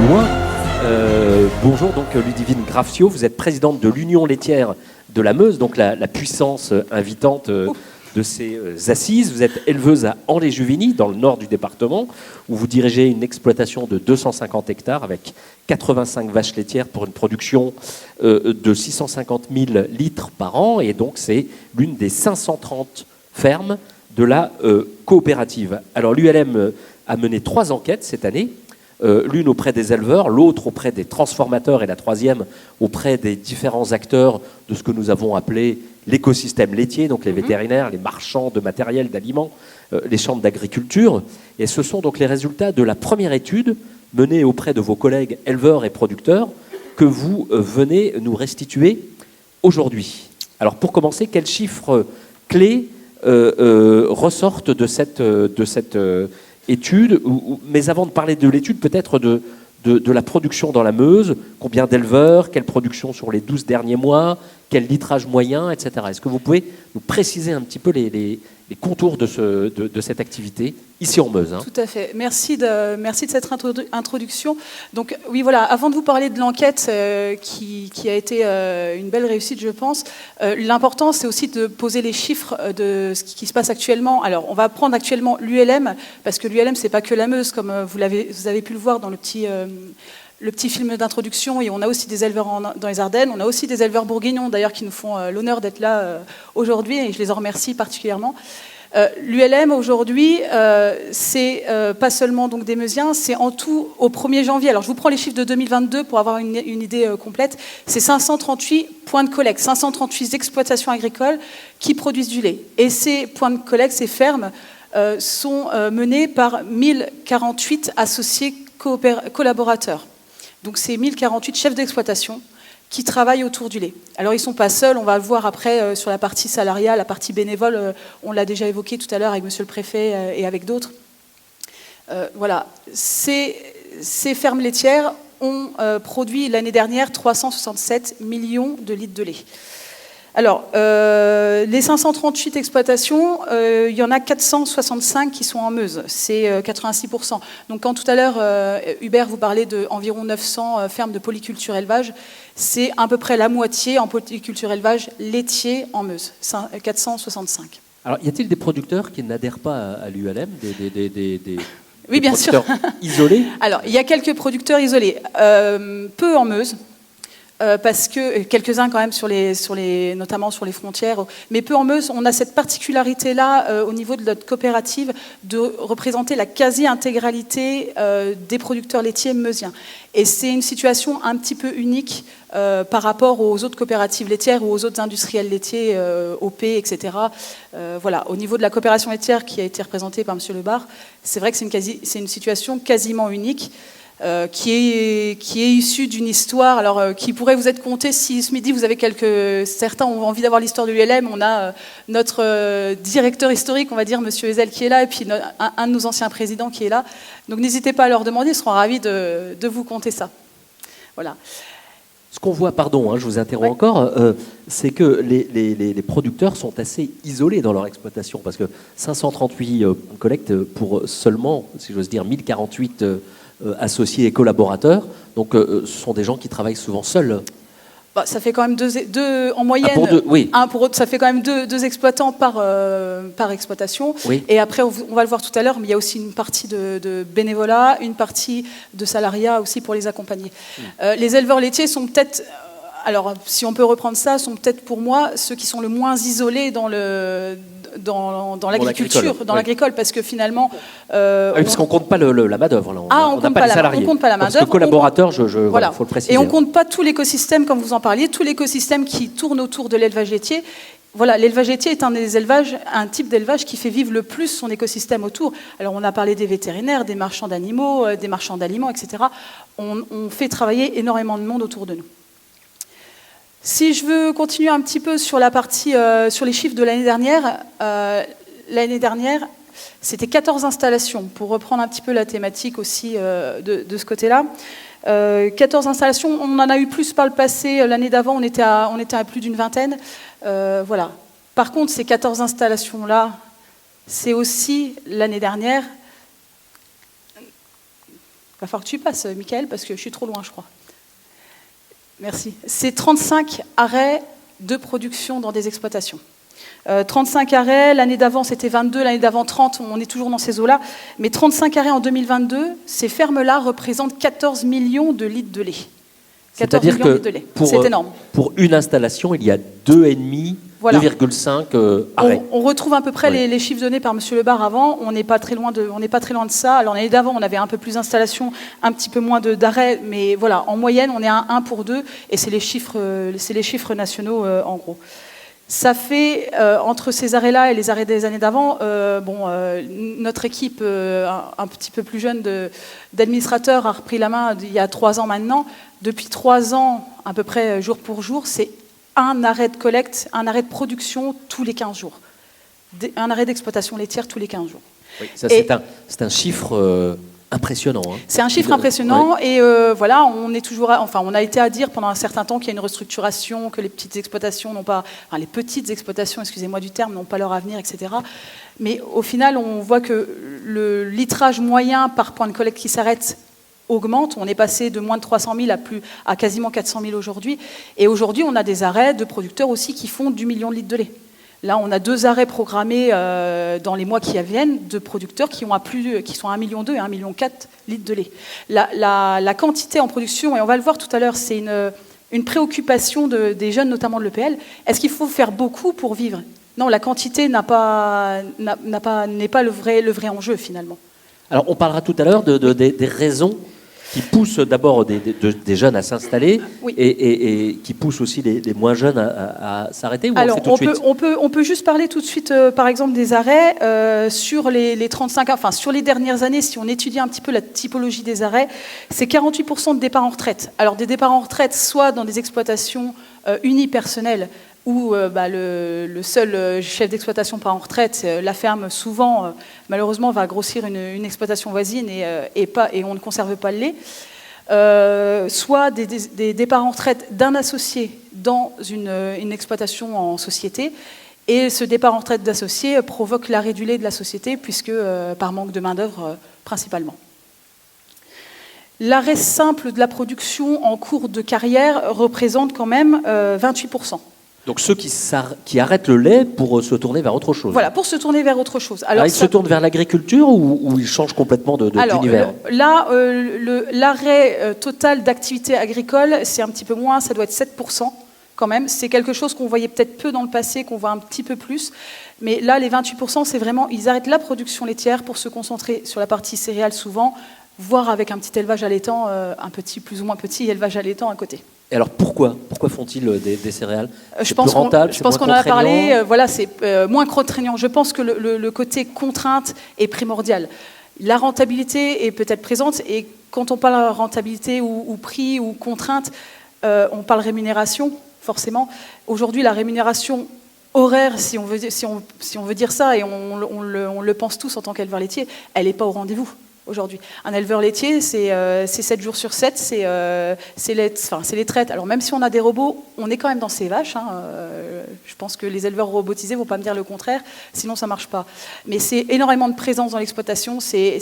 loin. Bonjour, donc Ludivine Graffio, vous êtes présidente de l'Union laitière de la Meuse, donc la puissance invitante de ces assises. Vous êtes éleveuse à An-les-Juvigny, dans le nord du département, où vous dirigez une exploitation de 250 hectares avec 85 vaches laitières pour une production de 650 000 litres par an. Et donc, c'est l'une des 530 fermes de la coopérative. Alors, l'ULM a mené 3 enquêtes cette année. L'une auprès des éleveurs, l'autre auprès des transformateurs et la troisième auprès des différents acteurs de ce que nous avons appelé l'écosystème laitier, donc les vétérinaires, les marchands de matériel, d'aliments, les chambres d'agriculture. Et ce sont donc les résultats de la première étude menée auprès de vos collègues éleveurs et producteurs que vous venez nous restituer aujourd'hui. Alors pour commencer, quels chiffres clés ressortent de cette étude, mais avant de parler de l'étude, peut-être de la production dans la Meuse, combien d'éleveurs, quelle production sur les 12 derniers mois, quel litrage moyen, etc. Est-ce que vous pouvez nous préciser un petit peu les contours de cette activité ici en Meuse, hein? Tout à fait. Merci de cette introduction. Donc oui, voilà, avant de vous parler de l'enquête qui a été une belle réussite, je pense, l'important, c'est aussi de poser les chiffres de ce qui se passe actuellement. Alors, on va prendre actuellement l'ULM, parce que l'ULM, c'est pas que la Meuse, comme vous avez pu le voir dans le petit film d'introduction, et on a aussi des éleveurs dans les Ardennes, on a aussi des éleveurs bourguignons d'ailleurs qui nous font l'honneur d'être là aujourd'hui, et je les en remercie particulièrement. L'ULM aujourd'hui, c'est pas seulement donc des Meusiens, c'est en tout au 1er janvier. Alors je vous prends les chiffres de 2022 pour avoir une idée complète. C'est 538 points de collecte, 538 exploitations agricoles qui produisent du lait. Et ces points de collecte, ces fermes, sont menés par 1048 associés collaborateurs. Donc c'est 1048 chefs d'exploitation qui travaillent autour du lait. Alors ils ne sont pas seuls, on va le voir après sur la partie salariale, la partie bénévole, on l'a déjà évoqué tout à l'heure avec monsieur le préfet et avec d'autres. Voilà, ces fermes laitières ont produit l'année dernière 367 millions de litres de lait. Alors, les 538 exploitations, il y en a 465 qui sont en Meuse, c'est 86%. Donc quand tout à l'heure, Hubert vous parlait d'environ 900 fermes de polyculture élevage, c'est à peu près la moitié en polyculture élevage laitier en Meuse, 465. Alors, y a-t-il des producteurs qui n'adhèrent pas à l'ULM, oui, bien sûr. Isolés? Alors, il y a quelques producteurs isolés, peu en Meuse. Parce que quelques-uns quand même notamment sur les frontières, mais peu en Meuse, on a cette particularité-là au niveau de notre coopérative de représenter la quasi-intégralité des producteurs laitiers meusiens. Et c'est une situation un petit peu unique par rapport aux autres coopératives laitières ou aux autres industriels laitiers, OP, etc. Voilà, au niveau de la coopération laitière qui a été représentée par M. Lebar, c'est vrai que c'est une situation quasiment unique. Qui est issu d'une histoire, alors qui pourrait vous être contée si ce midi vous avez certains ont envie d'avoir l'histoire de l'ULM. On a notre directeur historique, on va dire, Monsieur Ezel, qui est là, et puis un de nos anciens présidents qui est là. Donc n'hésitez pas à leur demander, ils seront ravis de vous conter ça. Voilà. Ce qu'on voit, pardon, je vous interromps encore, c'est que les producteurs sont assez isolés dans leur exploitation, parce que 538 collectes pour seulement, si j'ose dire, 1048 associés et collaborateurs. Donc, ce sont des gens qui travaillent souvent seuls. Bah, ça fait quand même deux en moyenne. Oui. Ça fait quand même deux exploitants par exploitation. Oui. Et après, on va le voir tout à l'heure, mais il y a aussi une partie de bénévolat, une partie de salariat aussi pour les accompagner. Les éleveurs laitiers sont peut-être, alors si on peut reprendre ça, sont peut-être pour moi ceux qui sont le moins isolés dans l'agriculture, dans l'agricole, parce que finalement... parce qu'on ne compte pas la main-d'œuvre. On ne compte pas la main-d'œuvre. Parce que collaborateur, voilà, faut le préciser. Et on ne compte pas tout l'écosystème, comme vous en parliez, tout l'écosystème qui tourne autour de l'élevage laitier. Voilà, l'élevage laitier est un type d'élevage qui fait vivre le plus son écosystème autour. Alors, on a parlé des vétérinaires, des marchands d'animaux, des marchands d'aliments, etc. On fait travailler énormément de monde autour de nous. Si je veux continuer un petit peu sur la partie, sur les chiffres de l'année dernière, c'était 14 installations, pour reprendre un petit peu la thématique aussi de ce côté-là. 14 installations, on en a eu plus par le passé. L'année d'avant, on était à plus d'une vingtaine. Voilà. Par contre, ces 14 installations-là, c'est aussi l'année dernière Il va falloir que tu passes, Michael, parce que je suis trop loin, je crois. Merci. C'est 35 arrêts de production dans des exploitations. 35 arrêts, l'année d'avant c'était 22, l'année d'avant 30, on est toujours dans ces eaux-là. Mais 35 arrêts en 2022, ces fermes-là représentent 14 millions de litres de lait. 14 millions de litres de lait. C'est énorme. Pour une installation, il y a 2,5, voilà. 2,5 arrêts. On retrouve à peu près les chiffres donnés par M. Lebar avant. On n'est pas très loin de ça. Alors l'année d'avant, on avait un peu plus d'installations, un petit peu moins d'arrêts, mais voilà, en moyenne, on est à 1 pour 2, et c'est les chiffres nationaux en gros. Ça fait, entre ces arrêts-là et les arrêts des années d'avant, notre équipe, un petit peu plus jeune d'administrateurs, a repris la main il y a 3 ans maintenant. Depuis 3 ans, à peu près jour pour jour, c'est un arrêt de collecte, un arrêt de production tous les 15 jours. Un arrêt d'exploitation laitière tous les 15 jours. Oui, ça, c'est un chiffre impressionnant. Hein. C'est un chiffre impressionnant, ouais. Et voilà, on a été à dire pendant un certain temps qu'il y a une restructuration, que les petites exploitations les petites exploitations, excusez-moi du terme, n'ont pas leur avenir, etc. Mais au final, on voit que le litrage moyen par point de collecte qui s'arrête augmente. On est passé de moins de 300 000 à quasiment 400 000 aujourd'hui. Et aujourd'hui, on a des arrêts de producteurs aussi qui font du million de litres de lait. Là, on a 2 arrêts programmés dans les mois qui viennent de producteurs qui sont à 1,2 million et 1,4 million litres de lait. La quantité en production, et on va le voir tout à l'heure, c'est une préoccupation des jeunes, notamment de l'EPL. Est-ce qu'il faut faire beaucoup pour vivre ? Non, la quantité n'est pas le vrai enjeu, finalement. Alors, on parlera tout à l'heure des raisons qui poussent d'abord des jeunes à s'installer, oui. et qui poussent aussi les moins jeunes à s'arrêter. Ou alors, on peut juste parler tout de suite, par exemple, des arrêts sur les 35 ans. Enfin, sur les dernières années, si on étudie un petit peu la typologie des arrêts, c'est 48% de départs en retraite. Alors, des départs en retraite, soit dans des exploitations unipersonnelles, où le seul chef d'exploitation part en retraite, la ferme souvent, malheureusement, va grossir une exploitation voisine et on ne conserve pas le lait. Soit des départs en retraite d'un associé dans une exploitation en société. Et ce départ en retraite d'associé provoque l'arrêt du lait de la société, puisque par manque de main-d'œuvre principalement. L'arrêt simple de la production en cours de carrière représente quand même 28%. Donc ceux qui arrêtent le lait pour se tourner vers autre chose. Voilà, pour se tourner vers autre chose. Alors ils se tournent vers l'agriculture ou ils changent complètement d'univers ? Là, l'arrêt total d'activité agricole, c'est un petit peu moins, ça doit être 7% quand même. C'est quelque chose qu'on voyait peut-être peu dans le passé, qu'on voit un petit peu plus. Mais là, les 28%, c'est vraiment, ils arrêtent la production laitière pour se concentrer sur la partie céréales souvent, voire avec un petit élevage allaitant, un petit, plus ou moins petit élevage allaitant à côté. Et alors pourquoi font-ils des céréales ? Je pense qu'on en a parlé, voilà, c'est moins contraignant. Je pense que le côté contrainte est primordial. La rentabilité est peut-être présente, et quand on parle rentabilité ou prix ou contrainte, on parle rémunération, forcément. Aujourd'hui, la rémunération horaire, si on veut dire ça, et on le pense tous en tant qu'éleveur laitier, elle n'est pas au rendez-vous. Aujourd'hui, un éleveur laitier, c'est 7 jours sur 7, c'est les traites. Alors même si on a des robots, on est quand même dans ces vaches. Je pense que les éleveurs robotisés ne vont pas me dire le contraire, sinon ça ne marche pas. Mais c'est énormément de présence dans l'exploitation, c'est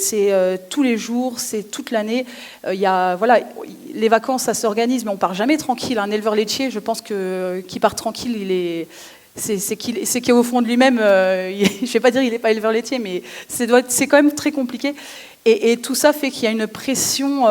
tous les jours, c'est toute l'année. Les vacances, ça s'organise, mais on ne part jamais tranquille. Un éleveur laitier, je pense qu'il part tranquille, c'est qu'au fond de lui-même, je ne vais pas dire qu'il n'est pas éleveur laitier, mais c'est quand même très compliqué. Et tout ça fait qu'il y a une pression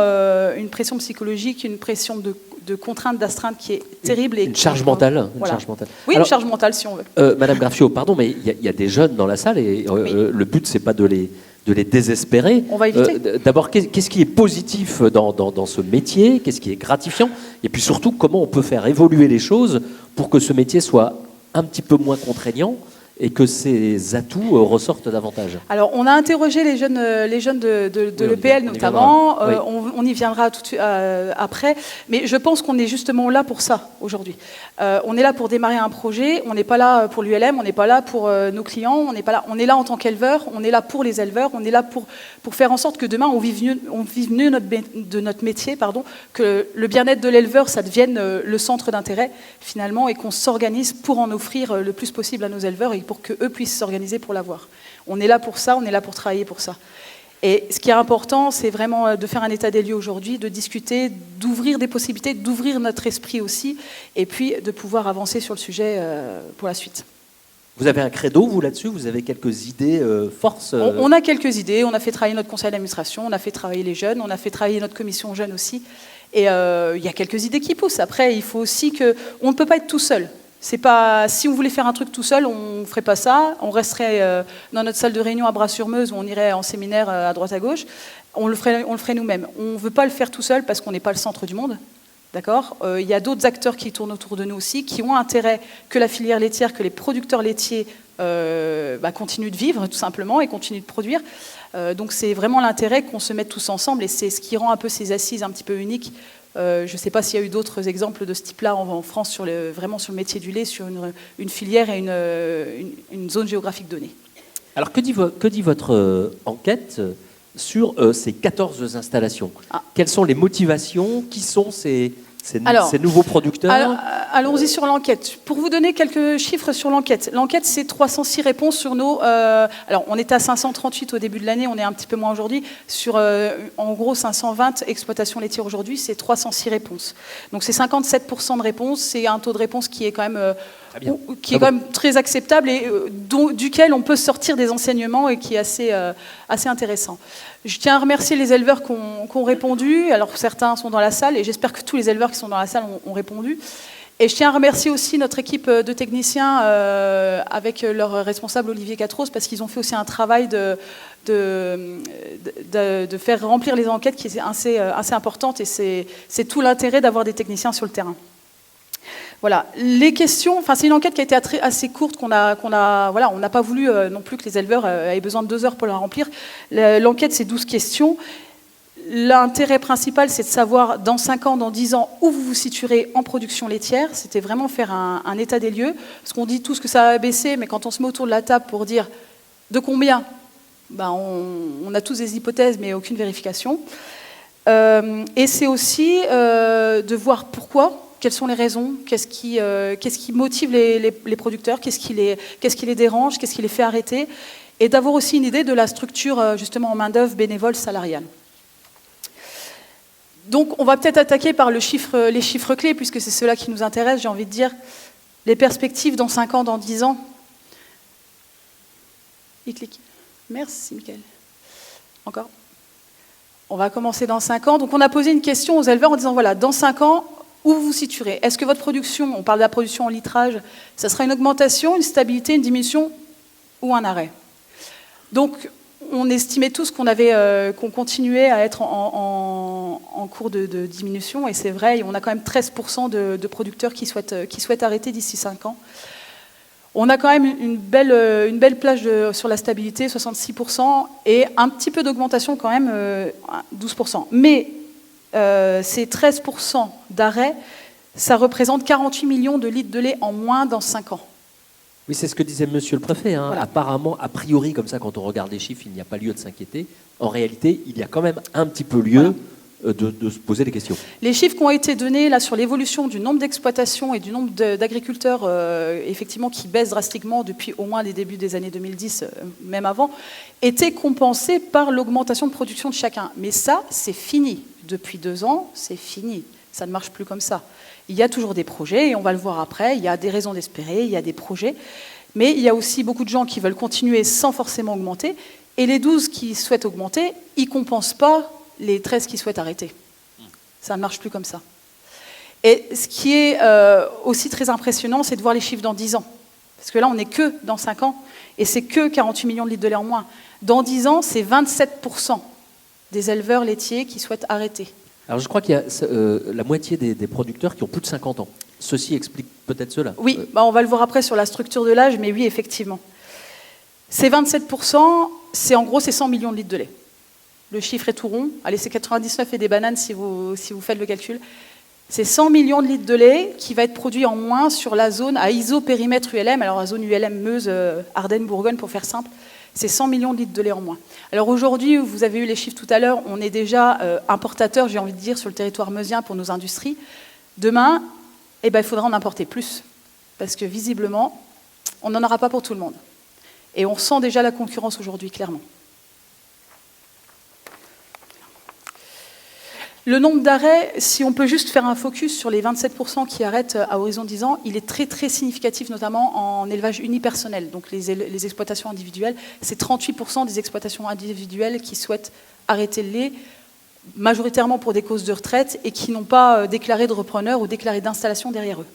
psychologique, une pression de contrainte, d'astreinte qui est terrible. Une charge mentale. Voilà. Une charge mentale. Oui, alors, une charge mentale, si on veut. Madame Graffio, pardon, mais il y a des jeunes dans la salle, et oui. Le but, c'est pas de les désespérer. On va éviter. D'abord, qu'est-ce qui est positif dans ce métier ? Qu'est-ce qui est gratifiant ? Et puis surtout, comment on peut faire évoluer les choses pour que ce métier soit un petit peu moins contraignant et que ces atouts ressortent davantage. Alors, on a interrogé les jeunes de l'EPL notamment. Oui. On y viendra tout de suite, après. Mais je pense qu'on est justement là pour ça aujourd'hui. On est là pour démarrer un projet. On n'est pas là pour l'ULM. On n'est pas là pour nos clients. On n'est pas là. On est là en tant qu'éleveur. On est là pour les éleveurs. On est là pour faire en sorte que demain on vive mieux de notre métier, que le bien-être de l'éleveur, ça devienne le centre d'intérêt finalement, et qu'on s'organise pour en offrir le plus possible à nos éleveurs et pour qu'eux puissent s'organiser pour l'avoir. On est là pour ça, on est là pour travailler pour ça. Et ce qui est important, c'est vraiment de faire un état des lieux aujourd'hui, de discuter, d'ouvrir des possibilités, d'ouvrir notre esprit aussi, et puis de pouvoir avancer sur le sujet pour la suite. Vous avez un credo, vous, là-dessus? Vous avez quelques idées forces On a quelques idées. On a fait travailler notre conseil d'administration, on a fait travailler les jeunes, on a fait travailler notre commission jeunes aussi. Et il y a quelques idées qui poussent. Après, il faut aussi que... On ne peut pas être tout seul. C'est pas, si on voulait faire un truc tout seul, on ne ferait pas ça. On resterait dans notre salle de réunion à Bras-sur-Meuse où on irait en séminaire à droite à gauche. On le ferait nous-mêmes. On ne veut pas le faire tout seul parce qu'on n'est pas le centre du monde. D'accord ? Il y a d'autres acteurs qui tournent autour de nous aussi, qui ont intérêt que la filière laitière, que les producteurs laitiers continuent de vivre tout simplement et continuent de produire. Donc c'est vraiment l'intérêt qu'on se mette tous ensemble et c'est ce qui rend un peu ces assises un petit peu uniques. Je ne sais pas s'il y a eu d'autres exemples de ce type-là en France vraiment sur le métier du lait, sur une filière et une zone géographique donnée. Alors que dit votre enquête sur ces 14 installations? Quelles sont les motivations? Qui sont ces nouveaux producteurs? Allons-y sur l'enquête. Pour vous donner quelques chiffres sur l'enquête. L'enquête, c'est 306 réponses sur nos... alors, on était à 538 au début de l'année, on est un petit peu moins aujourd'hui. Sur, en gros, 520 exploitations laitières aujourd'hui, c'est 306 réponses. Donc, c'est 57% de réponses. C'est un taux de réponse qui est quand même... quand même très acceptable et duquel on peut sortir des enseignements et qui est assez intéressant. Je tiens à remercier les éleveurs qui ont répondu. Alors certains sont dans la salle et j'espère que tous les éleveurs qui sont dans la salle ont répondu. Et je tiens à remercier aussi notre équipe de techniciens avec leur responsable Olivier Catros parce qu'ils ont fait aussi un travail de faire remplir les enquêtes qui est assez importante et c'est tout l'intérêt d'avoir des techniciens sur le terrain. Voilà, les questions, c'est une enquête qui a été assez courte, on n'a pas voulu non plus que les éleveurs aient besoin de 2 heures pour la remplir. L'enquête, c'est 12 questions. L'intérêt principal, c'est de savoir dans 5 ans, dans 10 ans, où vous vous situerez en production laitière. C'était vraiment faire un état des lieux, parce qu'on dit tous que ça va baisser, mais quand on se met autour de la table pour dire de combien, on a tous des hypothèses, mais aucune vérification. Et c'est aussi de voir pourquoi. Quelles sont les raisons? Qu'est-ce qui motive les producteurs? Qu'est-ce qui les dérange? Qu'est-ce qui les fait arrêter? Et d'avoir aussi une idée de la structure justement en main-d'œuvre bénévole salariale. Donc on va peut-être attaquer par les chiffres clés, puisque c'est ceux-là qui nous intéressent, j'ai envie de dire. Les perspectives dans 5 ans, dans 10 ans. Il clique. Merci, Mickaël. Encore. On va commencer dans 5 ans. Donc on a posé une question aux éleveurs en disant, voilà, dans 5 ans, où vous vous situerez? Est-ce que votre production, on parle de la production en litrage, ça sera une augmentation, une stabilité, une diminution ou un arrêt? Donc, on estimait tous qu'on continuait à être en cours de diminution, et c'est vrai, on a quand même 13% de producteurs qui souhaitent arrêter d'ici 5 ans. On a quand même une belle plage sur la stabilité, 66%, et un petit peu d'augmentation quand même, 12%. Mais ces 13% d'arrêt, ça représente 48 millions de litres de lait en moins dans 5 ans. Oui, c'est ce que disait monsieur le préfet. Voilà. Apparemment, a priori, comme ça, quand on regarde les chiffres, il n'y a pas lieu de s'inquiéter. En réalité, il y a quand même un petit peu lieu de se poser des questions. Les chiffres qui ont été donnés là, sur l'évolution du nombre d'exploitations et du nombre d'agriculteurs effectivement, qui baissent drastiquement depuis au moins les débuts des années 2010, même avant, étaient compensés par l'augmentation de production de chacun. Mais ça, c'est fini. Depuis 2 ans, c'est fini. Ça ne marche plus comme ça. Il y a toujours des projets, et on va le voir après, il y a des raisons d'espérer, il y a des projets, mais il y a aussi beaucoup de gens qui veulent continuer sans forcément augmenter, et les 12 qui souhaitent augmenter, ils ne compensent pas les 13 qui souhaitent arrêter. Ça ne marche plus comme ça. Et ce qui est aussi très impressionnant, c'est de voir les chiffres dans 10 ans. Parce que là, on n'est que dans 5 ans, et c'est que 48 millions de litres de lait en moins. Dans 10 ans, c'est 27% des éleveurs laitiers qui souhaitent arrêter. Alors je crois qu'il y a la moitié des producteurs qui ont plus de 50 ans. Ceci explique peut-être cela. Oui, on va le voir après sur la structure de l'âge, mais oui, effectivement. Ces 27%, c'est 100 millions de litres de lait. Le chiffre est tout rond. Allez, c'est 99 et des bananes si vous faites le calcul. C'est 100 millions de litres de lait qui va être produit en moins sur la zone à isopérimètre ULM. Alors la zone ULM Meuse, Ardennes, Bourgogne, pour faire simple. C'est 100 millions de litres de lait en moins. Alors aujourd'hui, vous avez eu les chiffres tout à l'heure, on est déjà importateur, j'ai envie de dire, sur le territoire meusien pour nos industries. Demain, il faudra en importer plus, parce que visiblement, on n'en aura pas pour tout le monde. Et on sent déjà la concurrence aujourd'hui, clairement. Le nombre d'arrêts, si on peut juste faire un focus sur les 27% qui arrêtent à horizon 10 ans, il est très très significatif, notamment en élevage unipersonnel. Donc les exploitations individuelles, c'est 38% des exploitations individuelles qui souhaitent arrêter le lait, majoritairement pour des causes de retraite, et qui n'ont pas déclaré de repreneur ou déclaré d'installation derrière eux.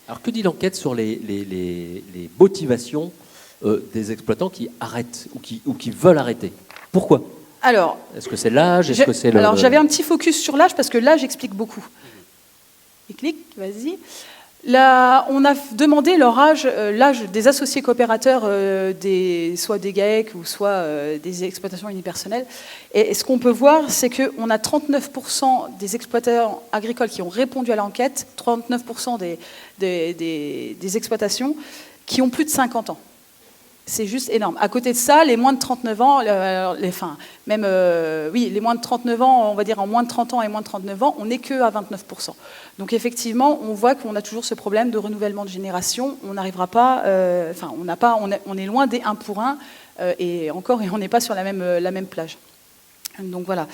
Alors que dit l'enquête sur les motivations des exploitants qui arrêtent ou qui veulent arrêter? Pourquoi? Alors, est-ce que c'est l'âge? Est-ce que c'est le... Alors, j'avais un petit focus sur l'âge parce que l'âge explique beaucoup. Et clique, vas-y. Là, on a demandé leur âge, l'âge des associés coopérateurs, soit des GAEC ou soit des exploitations unipersonnelles. Et ce qu'on peut voir, c'est qu'on a 39% des exploitants agricoles qui ont répondu à l'enquête, 39% des exploitations qui ont plus de 50 ans. C'est juste énorme. À côté de ça, les moins de 39 ans, les moins de 39 ans, on va dire en moins de 30 ans et moins de 39 ans, on n'est que à 29%. Donc effectivement, on voit qu'on a toujours ce problème de renouvellement de génération. On n'arrivera pas, on est loin des 1 pour 1, et on n'est pas sur la même plage. Donc voilà.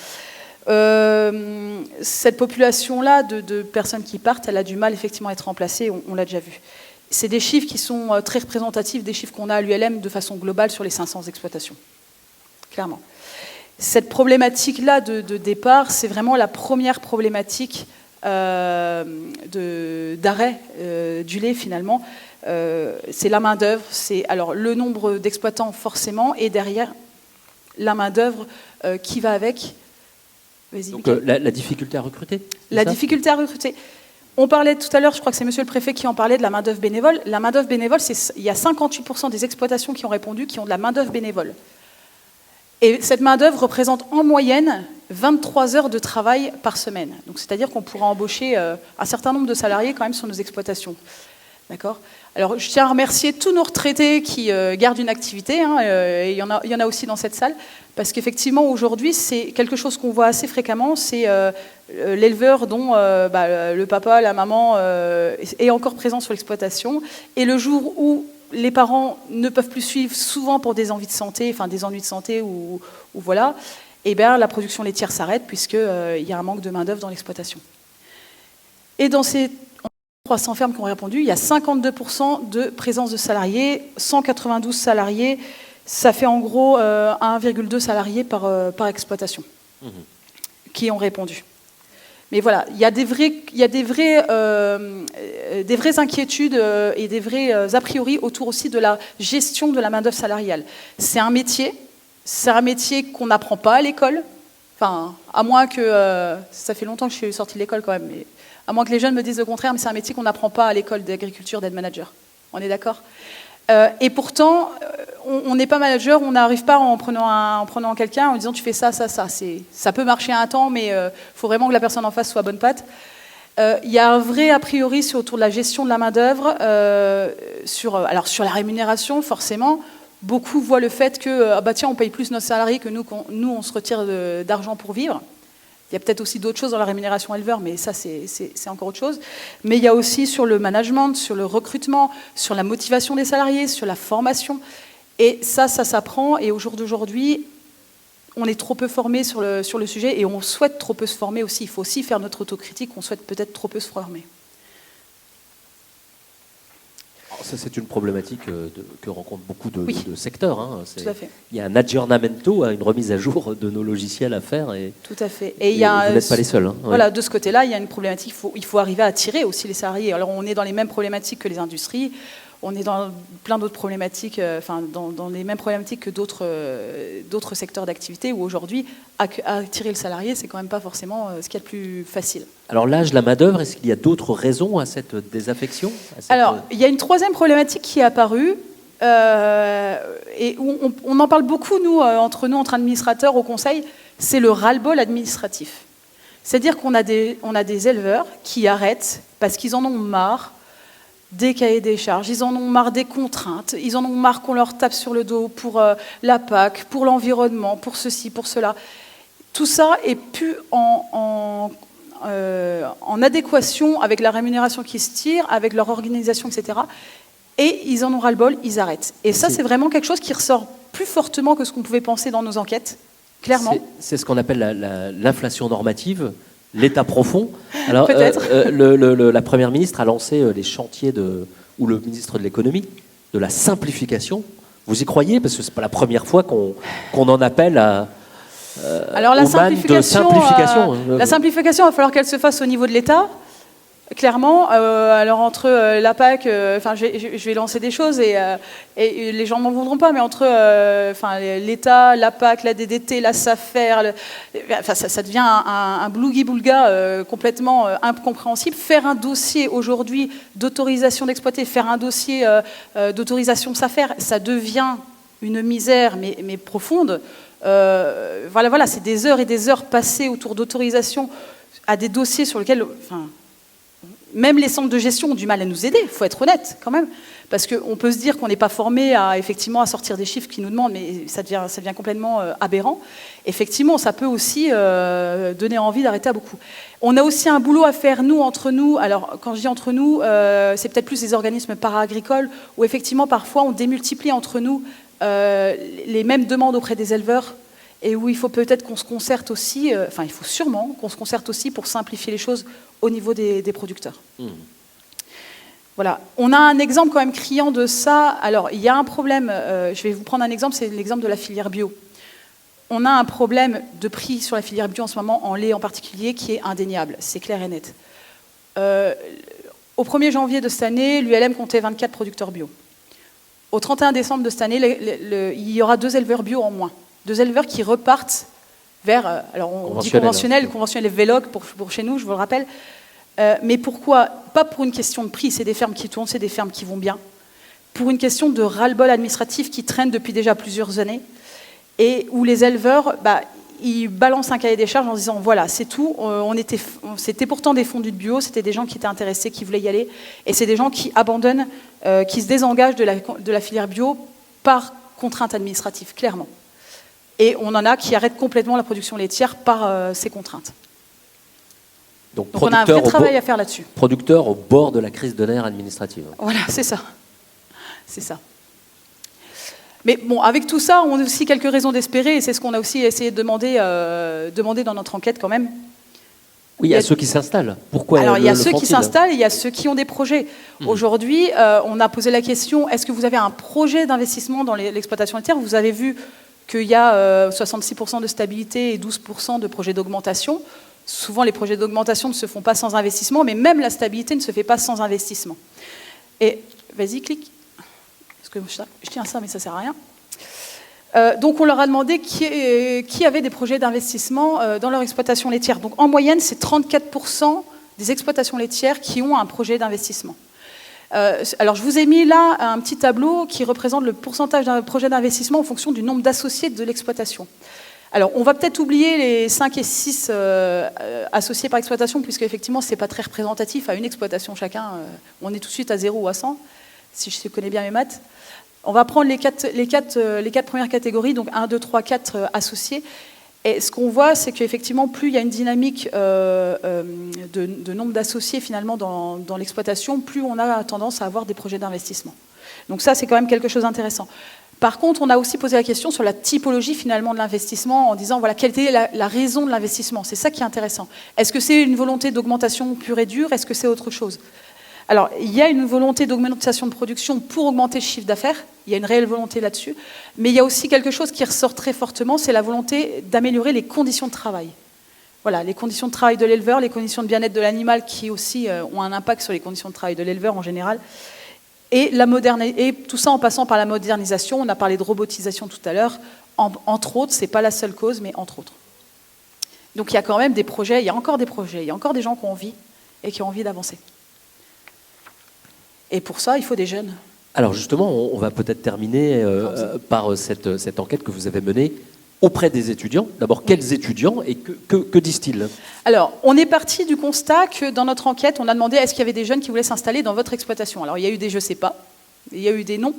Cette population-là de personnes qui partent, elle a du mal effectivement à être remplacée, on l'a déjà vu. C'est des chiffres qui sont très représentatifs des chiffres qu'on a à l'ULM de façon globale sur les 500 exploitations, clairement. Cette problématique-là de départ, c'est vraiment la première problématique d'arrêt du lait, finalement. C'est la main-d'œuvre, c'est alors le nombre d'exploitants, forcément, et derrière, la main-d'œuvre qui va avec. Donc la difficulté à recruter? La difficulté à recruter. On parlait tout à l'heure, je crois que c'est monsieur le préfet qui en parlait, de la main-d'œuvre bénévole. La main-d'œuvre bénévole, il y a 58% des exploitations qui ont répondu qui ont de la main-d'œuvre bénévole. Et cette main-d'œuvre représente en moyenne 23 heures de travail par semaine. Donc c'est-à-dire qu'on pourra embaucher un certain nombre de salariés quand même sur nos exploitations. D'accord ? Alors je tiens à remercier tous nos retraités qui gardent une activité, et il y en a aussi dans cette salle, parce qu'effectivement aujourd'hui c'est quelque chose qu'on voit assez fréquemment, c'est l'éleveur dont le papa, la maman est encore présent sur l'exploitation, et le jour où les parents ne peuvent plus suivre, souvent pour des envies de santé, enfin des ennuis de santé ou voilà, et bien la production laitière s'arrête puisqu'il y a un manque de main-d'œuvre dans l'exploitation. Et dans ces 300 fermes qui ont répondu, il y a 52% de présence de salariés, 192 salariés, ça fait en gros 1,2 salariés par exploitation qui ont répondu. Mais voilà, il y a des vraies inquiétudes et des vrais a priori autour aussi de la gestion de la main-d'œuvre salariale. C'est un métier qu'on n'apprend pas à l'école, enfin, à moins que... ça fait longtemps que je suis sortie de l'école quand même, mais à moins que les jeunes me disent le contraire, mais c'est un métier qu'on n'apprend pas à l'école d'agriculture, d'aide manager. On est d'accord ? Et pourtant, on n'est pas manager, on n'arrive pas en prenant quelqu'un, en disant tu fais ça, ça, ça. Ça peut marcher un temps, mais il faut vraiment que la personne en face soit bonne patte. Il y a un vrai a priori autour de la gestion de la main-d'œuvre, sur la rémunération, forcément. Beaucoup voient le fait que tiens, on paye plus nos salariés que nous on se retire d'argent pour vivre. Il y a peut-être aussi d'autres choses dans la rémunération éleveur, mais ça, c'est encore autre chose. Mais il y a aussi sur le management, sur le recrutement, sur la motivation des salariés, sur la formation. Et ça s'apprend. Et au jour d'aujourd'hui, on est trop peu formé sur le sujet et on souhaite trop peu se former aussi. Il faut aussi faire notre autocritique. On souhaite peut-être trop peu se former. Ça, c'est une problématique que rencontrent beaucoup de secteurs. Tout à fait. Il y a un aggiornamento, une remise à jour de nos logiciels à faire. Tout à fait. Et vous n'êtes pas les seuls. Voilà, de ce côté-là, il y a une problématique. Il faut arriver à attirer aussi les salariés. Alors, on est dans les mêmes problématiques que les industries. On est dans plein d'autres problématiques, dans les mêmes problématiques que d'autres secteurs d'activité où aujourd'hui, attirer le salarié, c'est quand même pas forcément ce qu'il y a de plus facile. Alors l'âge, la main-d'œuvre, est-ce qu'il y a d'autres raisons à cette désaffection ? Alors, il y a une troisième problématique qui est apparue, et où on en parle beaucoup, entre administrateurs au conseil, c'est le ras-le-bol administratif. C'est-à-dire qu'on a des éleveurs qui arrêtent parce qu'ils en ont marre des cahiers des charges, ils en ont marre des contraintes, ils en ont marre qu'on leur tape sur le dos pour la PAC, pour l'environnement, pour ceci, pour cela. Tout ça est plus en adéquation avec la rémunération qui se tire, avec leur organisation, etc. Et ils en ont ras-le-bol, ils arrêtent. Et ça, c'est vraiment quelque chose qui ressort plus fortement que ce qu'on pouvait penser dans nos enquêtes. clairement. C'est ce qu'on appelle l'inflation normative, l'état profond. Alors, Peut-être. la Première ministre a lancé les chantiers ou le ministre de l'économie, de la simplification. Vous y croyez? Parce que ce n'est pas la première fois qu'on en appelle à... Alors la simplification, la simplification, il va falloir qu'elle se fasse au niveau de l'État. Clairement, alors entre la PAC, je vais lancer des choses et les gens m'en voudront pas, mais entre l'État, la PAC, la DDT, la SAFER, ça devient un blougi-boulga complètement incompréhensible. Faire un dossier aujourd'hui d'autorisation d'exploiter, faire un dossier d'autorisation SAFER, ça devient une misère mais profonde. Voilà, c'est des heures et des heures passées autour d'autorisation à des dossiers sur lesquels... Même les centres de gestion ont du mal à nous aider, il faut être honnête quand même, parce qu'on peut se dire qu'on n'est pas formé effectivement à sortir des chiffres qu'ils nous demandent, mais ça devient complètement aberrant. Effectivement, ça peut aussi donner envie d'arrêter à beaucoup. On a aussi un boulot à faire, nous, entre nous. Alors, quand je dis entre nous, c'est peut-être plus les organismes para-agricoles, où effectivement, parfois, on démultiplie entre nous les mêmes demandes auprès des éleveurs, et où il faut peut-être qu'on se concerte aussi, il faut sûrement qu'on se concerte aussi pour simplifier les choses au niveau des producteurs. Voilà. On a un exemple quand même criant de ça. Alors, il y a un problème, je vais vous prendre un exemple, c'est l'exemple de la filière bio. On a un problème de prix sur la filière bio en ce moment, en lait en particulier, qui est indéniable, c'est clair et net. Au 1er janvier de cette année, l'ULM comptait 24 producteurs bio. Au 31 décembre de cette année, il y aura 2 éleveurs bio en moins. 2 éleveurs qui repartent vers, alors on dit conventionnel est Véloc pour chez nous, je vous le rappelle. Mais pourquoi? Pas pour une question de prix, c'est des fermes qui tournent, c'est des fermes qui vont bien. Pour une question de ras-le-bol administratif qui traîne depuis déjà plusieurs années et où les éleveurs, ils balancent un cahier des charges en disant voilà, c'est tout, c'était pourtant des fondus de bio, c'était des gens qui étaient intéressés, qui voulaient y aller, et c'est des gens qui abandonnent, qui se désengagent de la filière bio par contrainte administrative, clairement. Et on en a qui arrêtent complètement la production laitière par ces contraintes. Donc on a un vrai travail à faire là-dessus. Producteurs au bord de la crise de nerfs administrative. Voilà, c'est ça. C'est ça. Mais bon, avec tout ça, on a aussi quelques raisons d'espérer, et c'est ce qu'on a aussi essayé de demander dans notre enquête quand même. Oui, il y a ceux qui s'installent. Pourquoi? Alors, il y a ceux qui s'installent et il y a ceux qui ont des projets. Aujourd'hui, on a posé la question, est-ce que vous avez un projet d'investissement dans l'exploitation laitière? Vous avez vu qu'il y a 66% de stabilité et 12% de projets d'augmentation. Souvent, les projets d'augmentation ne se font pas sans investissement, mais même la stabilité ne se fait pas sans investissement. Et, vas-y, clique. Parce que je tiens ça, mais ça ne sert à rien. Donc, on leur a demandé qui avait des projets d'investissement dans leur exploitation laitière. Donc, en moyenne, c'est 34% des exploitations laitières qui ont un projet d'investissement. Alors, je vous ai mis là un petit tableau qui représente le pourcentage d'un projet d'investissement en fonction du nombre d'associés de l'exploitation. Alors, on va peut-être oublier les 5 et 6 associés par exploitation, puisque effectivement, ce n'est pas très représentatif à une exploitation chacun. On est tout de suite à 0 ou à 100, si je connais bien mes maths. On va prendre les quatre premières catégories, donc 1, 2, 3, 4 associés. Et ce qu'on voit, c'est qu'effectivement, plus il y a une dynamique de nombre d'associés finalement dans l'exploitation, plus on a tendance à avoir des projets d'investissement. Donc ça, c'est quand même quelque chose d'intéressant. Par contre, on a aussi posé la question sur la typologie finalement de l'investissement en disant voilà, quelle est la raison de l'investissement. C'est ça qui est intéressant. Est-ce que c'est une volonté d'augmentation pure et dure? Est-ce que c'est autre chose? Alors, il y a une volonté d'augmentation de production pour augmenter le chiffre d'affaires. Il y a une réelle volonté là-dessus. Mais il y a aussi quelque chose qui ressort très fortement, c'est la volonté d'améliorer les conditions de travail. Voilà, les conditions de travail de l'éleveur, les conditions de bien-être de l'animal qui aussi ont un impact sur les conditions de travail de l'éleveur en général. Et tout ça en passant par la modernisation. On a parlé de robotisation tout à l'heure. Entre autres, ce n'est pas la seule cause, mais entre autres. Donc il y a quand même des projets, il y a encore des projets, il y a encore des gens qui ont envie et qui ont envie d'avancer. Et pour ça, il faut des jeunes. Alors justement, on va peut-être terminer par cette enquête que vous avez menée auprès des étudiants. D'abord, quels étudiants et que disent-ils? Alors, on est parti du constat que dans notre enquête, on a demandé est-ce qu'il y avait des jeunes qui voulaient s'installer dans votre exploitation. Alors, il y a eu des je sais pas, il y a eu des non,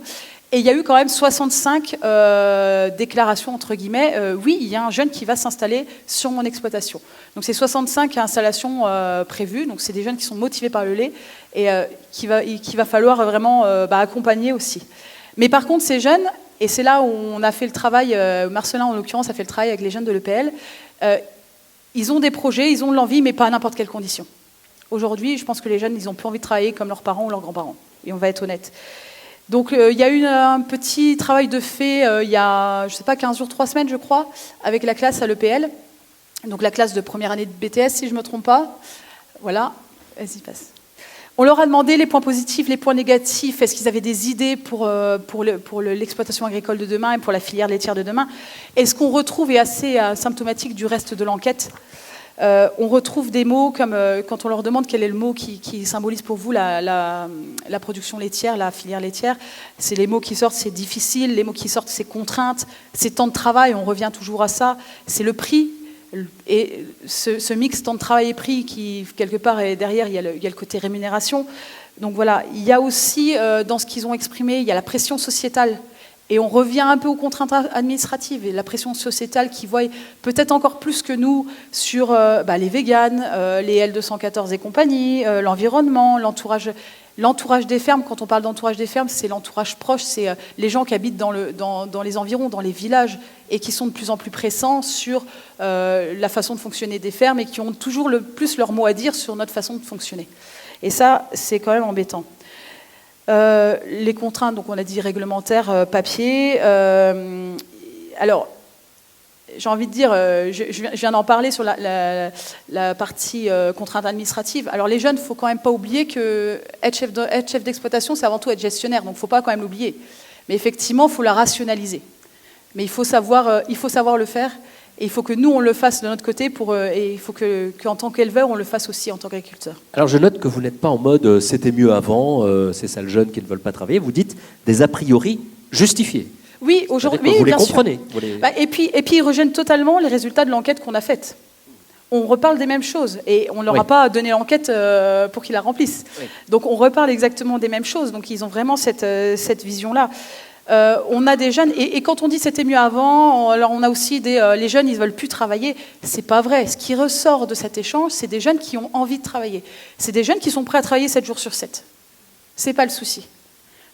et il y a eu quand même 65 déclarations, entre guillemets, oui, il y a un jeune qui va s'installer sur mon exploitation. Donc, c'est 65 installations prévues, donc c'est des jeunes qui sont motivés par le lait et qu'il va falloir vraiment accompagner aussi. Mais par contre, ces jeunes, Et c'est là où on a fait le travail, Marcelin en l'occurrence a fait le travail avec les jeunes de l'EPL. Ils ont des projets, ils ont de l'envie, mais pas à n'importe quelle condition. Aujourd'hui, je pense que les jeunes, ils n'ont plus envie de travailler comme leurs parents ou leurs grands-parents. Et on va être honnête. Donc il y a eu un petit travail de fait il y a, je sais pas, 15 jours, 3 semaines, je crois, avec la classe à l'EPL. Donc la classe de première année de BTS, si je ne me trompe pas. Voilà, vas-y, passe. On leur a demandé les points positifs, les points négatifs. Est-ce qu'ils avaient des idées pour l'exploitation agricole de demain et pour la filière laitière de demain? Et ce qu'on retrouve est assez symptomatique du reste de l'enquête. On retrouve des mots comme quand on leur demande quel est le mot qui symbolise pour vous la production laitière, la filière laitière. C'est les mots qui sortent, c'est difficile. Les mots qui sortent, c'est contrainte, c'est temps de travail. On revient toujours à ça. C'est le prix. Et ce mix temps de travail et prix qui, quelque part, est derrière, il y a le côté rémunération. Donc voilà, il y a aussi, dans ce qu'ils ont exprimé, il y a la pression sociétale. Et on revient un peu aux contraintes administratives et la pression sociétale qui voit peut-être encore plus que nous sur les véganes, les L214 et compagnie, l'environnement, l'entourage des fermes. Quand on parle d'entourage des fermes, c'est l'entourage proche, c'est les gens qui habitent dans les environs, dans les villages, et qui sont de plus en plus pressants sur la façon de fonctionner des fermes et qui ont toujours le plus leur mot à dire sur notre façon de fonctionner. Et ça, c'est quand même embêtant. Les contraintes, donc on a dit réglementaires, papier. Alors, j'ai envie de dire, je viens d'en parler sur la partie contrainte administrative. Alors les jeunes, il ne faut quand même pas oublier que être chef d'exploitation, c'est avant tout être gestionnaire, donc il ne faut pas quand même l'oublier. Mais effectivement, il faut la rationaliser. Mais il faut savoir le faire. Et il faut que nous, on le fasse de notre côté, et il faut qu'en tant qu'éleveur, on le fasse aussi en tant qu'agriculteur. Alors je note que vous n'êtes pas en mode « c'était mieux avant, c'est ça le jeune qui ne veulent pas travailler ». Vous dites des a priori justifiés. Oui, aujourd'hui, vous les bien comprenez. sûr. Et puis ils rejettent totalement les résultats de l'enquête qu'on a faite. On reparle des mêmes choses et on ne leur a pas donné l'enquête pour qu'ils la remplissent. Oui. Donc on reparle exactement des mêmes choses. Donc ils ont vraiment cette vision-là. On a des jeunes, et quand on dit c'était mieux avant, alors on a aussi les jeunes, ils ne veulent plus travailler. C'est pas vrai. Ce qui ressort de cet échange, c'est des jeunes qui ont envie de travailler. C'est des jeunes qui sont prêts à travailler 7 jours sur 7. C'est pas le souci.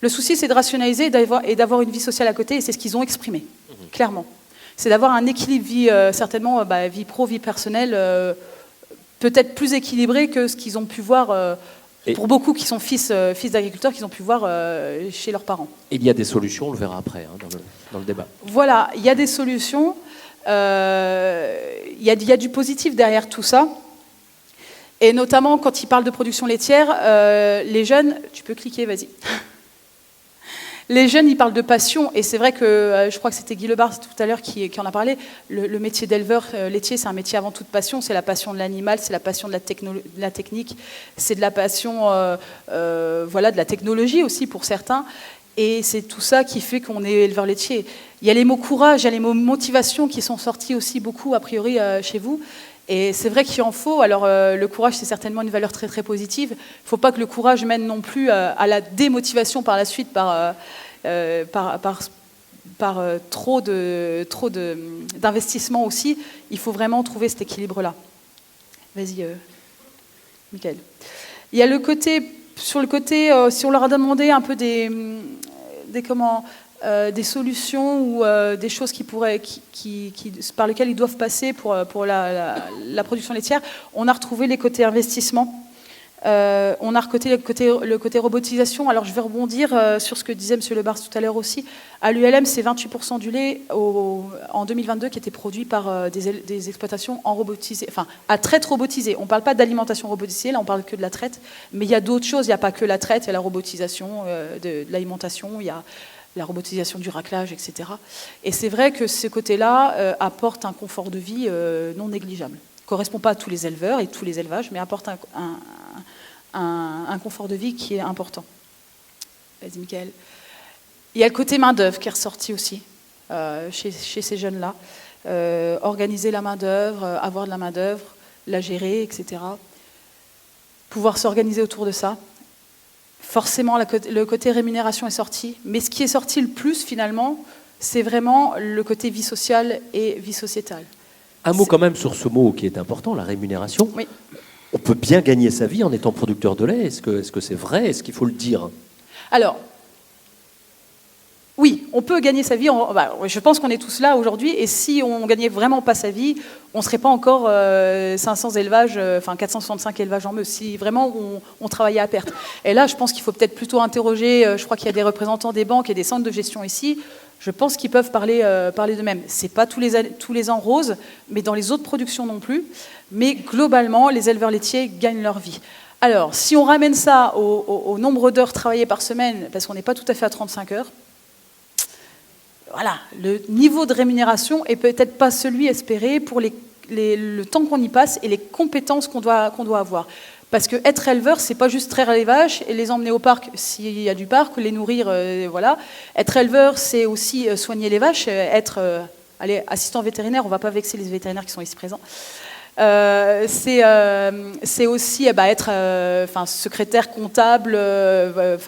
Le souci, c'est de rationaliser et d'avoir une vie sociale à côté, et c'est ce qu'ils ont exprimé, clairement. C'est d'avoir un équilibre certainement, vie pro, vie personnelle, peut-être plus équilibré que ce qu'ils ont pu voir. Pour beaucoup qui sont fils d'agriculteurs, qu'ils ont pu voir chez leurs parents. Il y a des solutions, on le verra après dans le débat. Voilà, il y a des solutions. Il y a du positif derrière tout ça. Et notamment, quand ils parlent de production laitière, les jeunes... Tu peux cliquer, vas-y. Les jeunes, ils parlent de passion, et c'est vrai que, je crois que c'était Guy Lebars tout à l'heure qui en a parlé, le métier d'éleveur laitier, c'est un métier avant tout de passion, c'est la passion de l'animal, c'est la passion de la technique, c'est de la passion de la technologie aussi pour certains, et c'est tout ça qui fait qu'on est éleveur laitier. Il y a les mots courage, il y a les mots motivation qui sont sortis aussi beaucoup, a priori, chez vous. Et c'est vrai qu'il en faut. Alors, le courage, c'est certainement une valeur très, très positive. Il ne faut pas que le courage mène non plus à la démotivation par la suite, par trop d'investissement aussi. Il faut vraiment trouver cet équilibre-là. Vas-y, Michael. Il y a sur le côté, si on leur a demandé un peu des solutions ou des choses par lesquelles ils doivent passer pour la production laitière, on a retrouvé les côtés investissement, on a recruté le côté robotisation. Alors je vais rebondir sur ce que disait M. Lebars tout à l'heure aussi. À l'ULM, c'est 28% du lait en 2022 qui était produit par des exploitations à traite robotisée. On ne parle pas d'alimentation robotisée, là on parle que de la traite, mais il y a d'autres choses, il n'y a pas que la traite, il y a la robotisation de l'alimentation, il y a la robotisation du raclage, etc. Et c'est vrai que ce côté-là apporte un confort de vie non négligeable. Ne correspond pas à tous les éleveurs et tous les élevages, mais apporte un confort de vie qui est important. Vas-y, Michael. Il y a le côté main-d'œuvre qui est ressorti aussi chez ces jeunes-là. Organiser la main-d'œuvre, avoir de la main-d'œuvre, la gérer, etc. Pouvoir s'organiser autour de ça. Forcément, le côté rémunération est sorti, mais ce qui est sorti le plus, finalement, c'est vraiment le côté vie sociale et vie sociétale. Un mot quand même sur ce mot qui est important, la rémunération. Oui. On peut bien gagner sa vie en étant producteur de lait. Est-ce que c'est vrai? Est-ce qu'il faut le dire? Alors, oui, on peut gagner sa vie. Je pense qu'on est tous là aujourd'hui, et si on gagnait vraiment pas sa vie, on serait pas encore 500 élevages, 465 élevages en Meuse, si vraiment on travaillait à perte. Et là, je pense qu'il faut peut-être plutôt interroger, je crois qu'il y a des représentants des banques et des centres de gestion ici, je pense qu'ils peuvent parler d'eux-mêmes. C'est pas tous les ans rose, mais dans les autres productions non plus. Mais globalement, les éleveurs laitiers gagnent leur vie. Alors, si on ramène ça au nombre d'heures travaillées par semaine, parce qu'on n'est pas tout à fait à 35 heures, voilà, le niveau de rémunération est peut-être pas celui espéré pour le temps qu'on y passe et les compétences qu'on doit avoir. Parce que être éleveur, c'est pas juste traire les vaches et les emmener au parc s'il y a du parc, les nourrir, voilà. Être éleveur, c'est aussi soigner les vaches, être assistant vétérinaire. On va pas vexer les vétérinaires qui sont ici présents. C'est aussi être secrétaire comptable,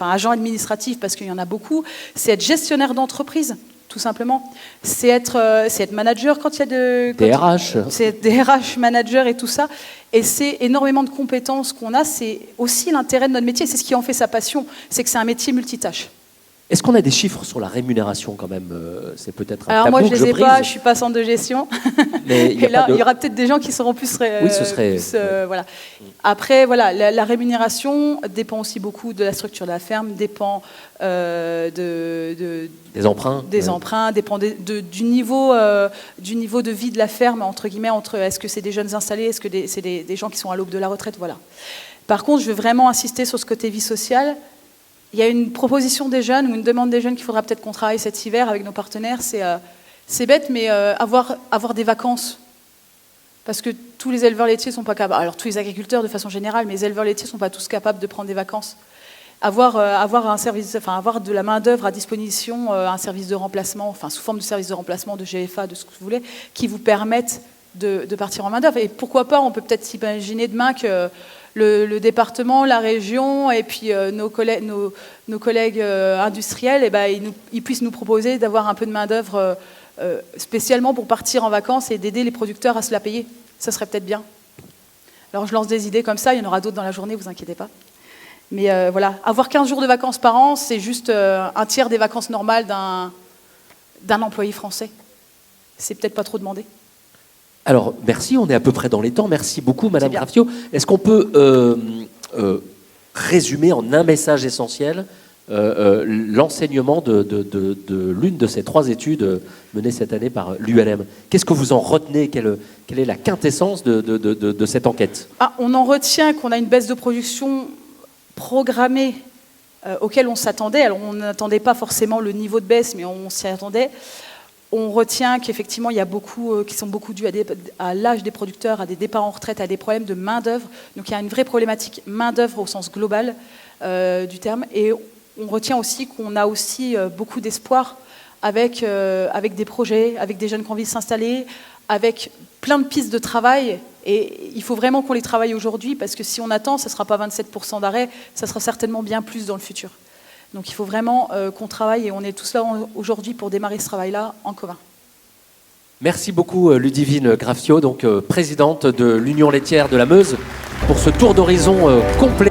agent administratif, parce qu'il y en a beaucoup. C'est être gestionnaire d'entreprise, tout simplement. C'est être manager quand il y a des RH. C'est être des RH manager et tout ça. Et c'est énormément de compétences qu'on a. C'est aussi l'intérêt de notre métier. C'est ce qui en fait sa passion. C'est que c'est un métier multitâche. Est-ce qu'on a des chiffres sur la rémunération quand même? C'est peut-être un Alors tabou moi, je que les ai brise. pas, je suis pas centre de gestion. Mais et là, il y aura peut-être des gens qui seront plus... oui, ce serait... voilà. Après, voilà, la rémunération dépend aussi beaucoup de la structure de la ferme, dépend des emprunts. Des emprunts, dépend du niveau de vie de la ferme, entre guillemets, entre est-ce que c'est des jeunes installés, est-ce que c'est des gens qui sont à l'aube de la retraite, voilà. Par contre, je veux vraiment insister sur ce côté vie sociale. Il y a une proposition des jeunes ou une demande des jeunes qu'il faudra peut-être qu'on travaille cet hiver avec nos partenaires. C'est bête, mais avoir des vacances. Parce que tous les éleveurs laitiers ne sont pas capables. Alors tous les agriculteurs de façon générale, mais les éleveurs laitiers ne sont pas tous capables de prendre des vacances. Avoir de la main-d'œuvre à disposition, un service de remplacement, sous forme de service de remplacement, de GFA, de ce que vous voulez, qui vous permettent de partir en main-d'œuvre. Et pourquoi pas, on peut peut-être s'imaginer demain que le département, la région et puis nos collègues industriels, ils puissent nous proposer d'avoir un peu de main-d'œuvre spécialement pour partir en vacances et d'aider les producteurs à se la payer. Ça serait peut-être bien. Alors je lance des idées comme ça, il y en aura d'autres dans la journée, vous inquiétez pas. Mais voilà, avoir 15 jours de vacances par an, c'est juste un tiers des vacances normales d'un employé français. C'est peut-être pas trop demandé. Alors, merci, on est à peu près dans les temps. Merci beaucoup, Madame Graffio. Est-ce qu'on peut résumer en un message essentiel l'enseignement de l'une de ces 3 études menées cette année par l'ULM? Qu'est-ce que vous en retenez? Quelle est la quintessence de cette enquête? On en retient qu'on a une baisse de production programmée auquel on s'attendait. Alors, on n'attendait pas forcément le niveau de baisse, mais on s'y attendait. On retient qu'effectivement, il y a beaucoup qui sont beaucoup dus à l'âge des producteurs, à des départs en retraite, à des problèmes de main-d'œuvre. Donc il y a une vraie problématique main-d'œuvre au sens global du terme. Et on retient aussi qu'on a aussi beaucoup d'espoir avec des projets, avec des jeunes qui ont envie de s'installer, avec plein de pistes de travail. Et il faut vraiment qu'on les travaille aujourd'hui, parce que si on attend, ça ne sera pas 27% d'arrêt, ça sera certainement bien plus dans le futur. Donc il faut vraiment qu'on travaille, et on est tous là aujourd'hui pour démarrer ce travail-là en commun. Merci beaucoup Ludivine Graffio, donc présidente de l'Union laitière de la Meuse, pour ce tour d'horizon complet.